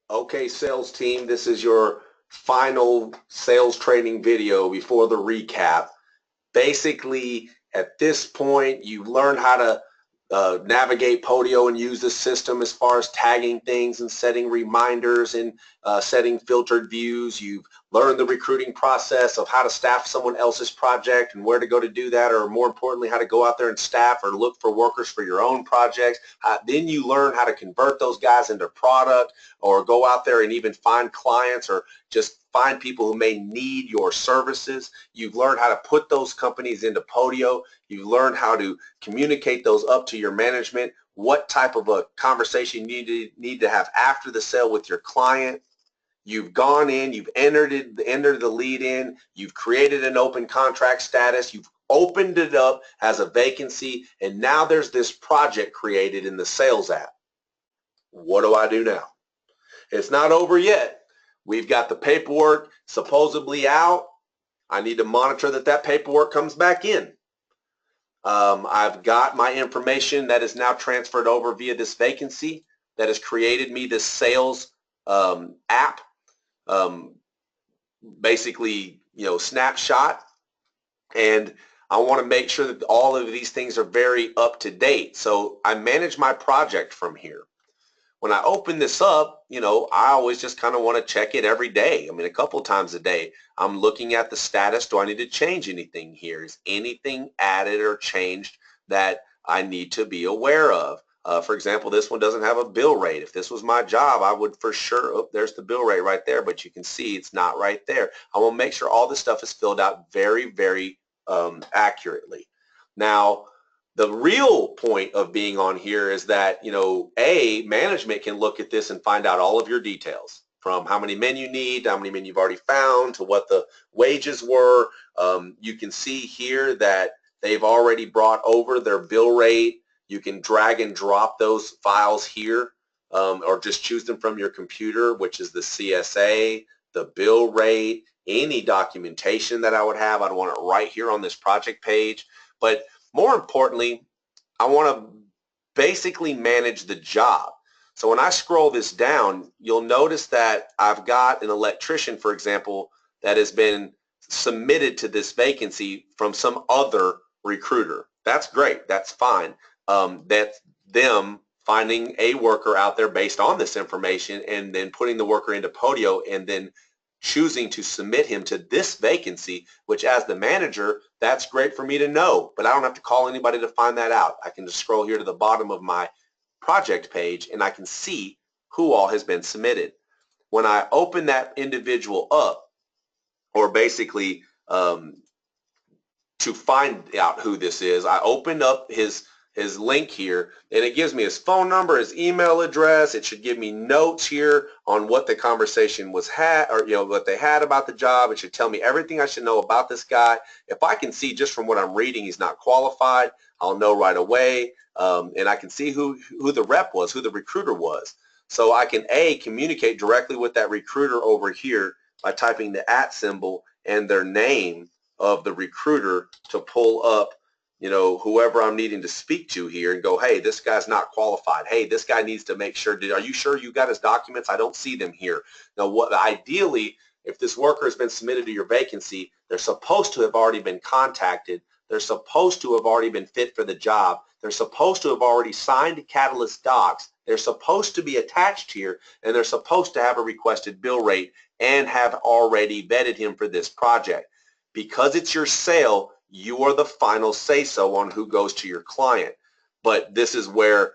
Okay, sales team, this is your final sales training video before the recap. Basically, at this point, you've learned how to navigate Podio and use the system as far as tagging things and setting reminders and setting filtered views. You've learned the recruiting process of how to staff someone else's project and where to go to do that, or more importantly, how to go out there and staff or look for workers for your own projects. Then you learn how to convert those guys into product, or go out there and even find clients, or just find people who may need your services. You've learned how to put those companies into Podio. You've learned how to communicate those up to your management, what type of a conversation you need to have after the sale with your client. You've gone in, you've entered the lead in, you've created an open contract status, you've opened it up as a vacancy, and now there's this project created in the sales app. What do I do now? It's not over yet. We've got the paperwork supposedly out. I need to monitor that that paperwork comes back in. I've got my information that is now transferred over via this vacancy that has created me this sales app, basically, snapshot. And I want to make sure that all of these things are very up to date. So I manage my project from here. When I open this up, I always just kind of want to check it every day. I mean, a couple of times a day. I'm looking at the status. Do I need to change anything here? Is anything added or changed that I need to be aware of? For example, this one doesn't have a bill rate. If this was my job, I would for sure, oh, there's the bill rate right there, but you can see it's not right there. I want to make sure all this stuff is filled out very, very accurately. Now, the real point of being on here is that, management can look at this and find out all of your details, from how many men you need, how many men you've already found, to what the wages were. You can see here that they've already brought over their bill rate. You can drag and drop those files here, or just choose them from your computer, which is the CSA, the bill rate, any documentation that I would have. I'd want it right here on this project page. But more importantly, I want to basically manage the job. So when I scroll this down, you'll notice that I've got an electrician, for example, that has been submitted to this vacancy from some other recruiter. That's great. That's fine. That's them finding a worker out there based on this information and then putting the worker into Podio and then choosing to submit him to this vacancy, which as the manager, that's great for me to know, but I don't have to call anybody to find that out. I can just scroll here to the bottom of my project page and I can see who all has been submitted. When I open that individual up, or basically to find out who this is, I open up his link here, and it gives me his phone number, his email address. It should give me notes here on what the conversation was what they had about the job. It should tell me everything I should know about this guy. If I can see just from what I'm reading he's not qualified, I'll know right away, and I can see who the rep was, who the recruiter was. So I can communicate directly with that recruiter over here by typing the @ symbol and their name of the recruiter to pull up whoever I'm needing to speak to here and go, hey, this guy's not qualified. Hey, this guy needs to make sure, are you sure you got his documents? I don't see them here. Now, ideally, if this worker has been submitted to your vacancy, they're supposed to have already been contacted. They're supposed to have already been fit for the job. They're supposed to have already signed Catalyst docs. They're supposed to be attached here, and they're supposed to have a requested bill rate and have already vetted him for this project. Because it's your sale, you are the final say-so on who goes to your client. But this is where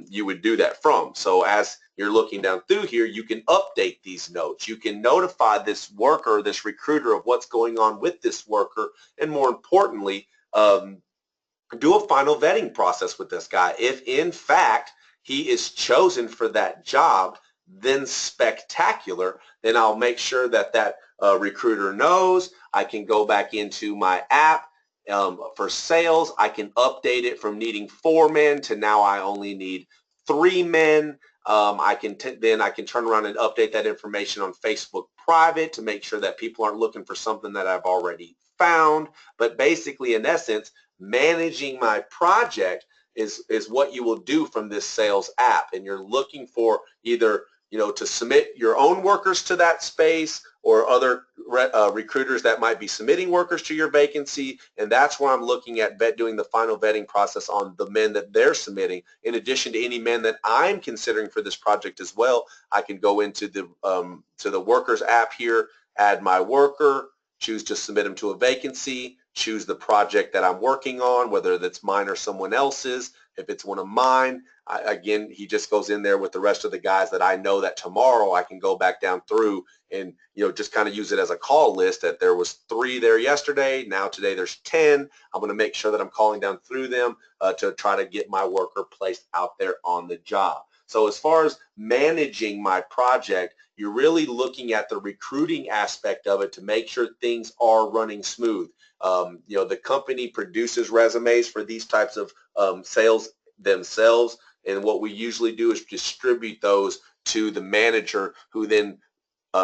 you would do that from. So as you're looking down through here, you can update these notes. You can notify this worker, this recruiter, of what's going on with this worker, and more importantly, do a final vetting process with this guy. If in fact he is chosen for that job, then spectacular. Then I'll make sure that that recruiter knows. I can go back into my app for sales. I can update it from needing 4 men to now I only need 3 men. Then I can turn around and update that information on Facebook private to make sure that people aren't looking for something that I've already found. But basically, in essence, managing my project is what you will do from this sales app. And you're looking for either to submit your own workers to that space or other recruiters that might be submitting workers to your vacancy, and that's where I'm looking at doing the final vetting process on the men that they're submitting. In addition to any men that I'm considering for this project as well, I can go into the to the workers app here, add my worker, choose to submit them to a vacancy, choose the project that I'm working on, whether that's mine or someone else's. If it's one of mine, again, he just goes in there with the rest of the guys that I know that tomorrow I can go back down through and just kind of use it as a call list that there was 3 there yesterday. Now today there's 10. I'm going to make sure that I'm calling down through them to try to get my worker placed out there on the job. So as far as managing my project, you're really looking at the recruiting aspect of it to make sure things are running smooth. The company produces resumes for these types of sales themselves, and what we usually do is distribute those to the manager, who then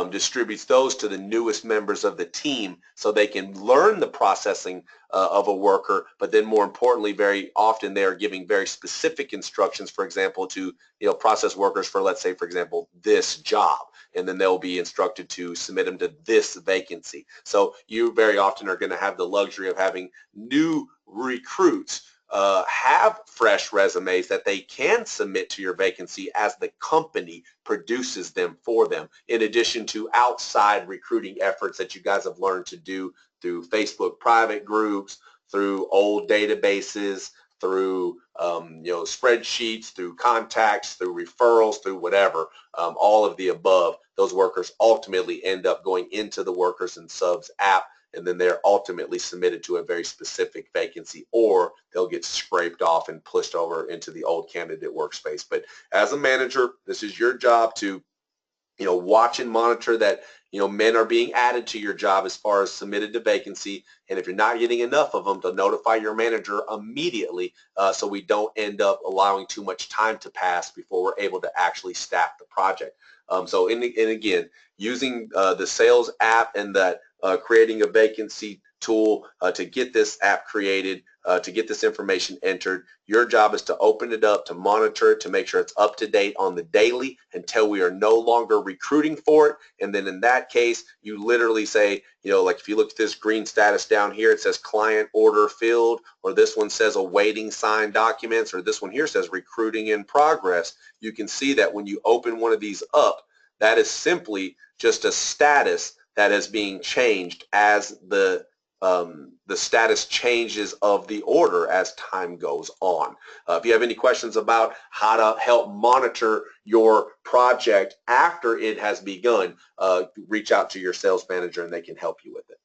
distributes those to the newest members of the team so they can learn the processing of a worker, but then more importantly, very often they are giving very specific instructions, for example, to process workers for, let's say, for example, this job, and then they'll be instructed to submit them to this vacancy. So you very often are going to have the luxury of having new recruits have fresh resumes that they can submit to your vacancy as the company produces them for them, in addition to outside recruiting efforts that you guys have learned to do through Facebook private groups, through old databases, through spreadsheets, through contacts, through referrals, through whatever, all of the above. Those workers ultimately end up going into the Workers and Subs app, and then they're ultimately submitted to a very specific vacancy, or they'll get scraped off and pushed over into the old candidate workspace. But as a manager, this is your job to watch and monitor that men are being added to your job as far as submitted to vacancy, and if you're not getting enough of them, to notify your manager immediately so we don't end up allowing too much time to pass before we're able to actually staff the project. And again, using the sales app and that creating a vacancy tool to get this app created, to get this information entered. Your job is to open it up, to monitor it, to make sure it's up to date on the daily until we are no longer recruiting for it. And then in that case, you literally say, like if you look at this green status down here, it says client order filled, or this one says awaiting signed documents, or this one here says recruiting in progress. You can see that when you open one of these up, that is simply just a status that is being changed as the status changes of the order as time goes on. If you have any questions about how to help monitor your project after it has begun, reach out to your sales manager and they can help you with it.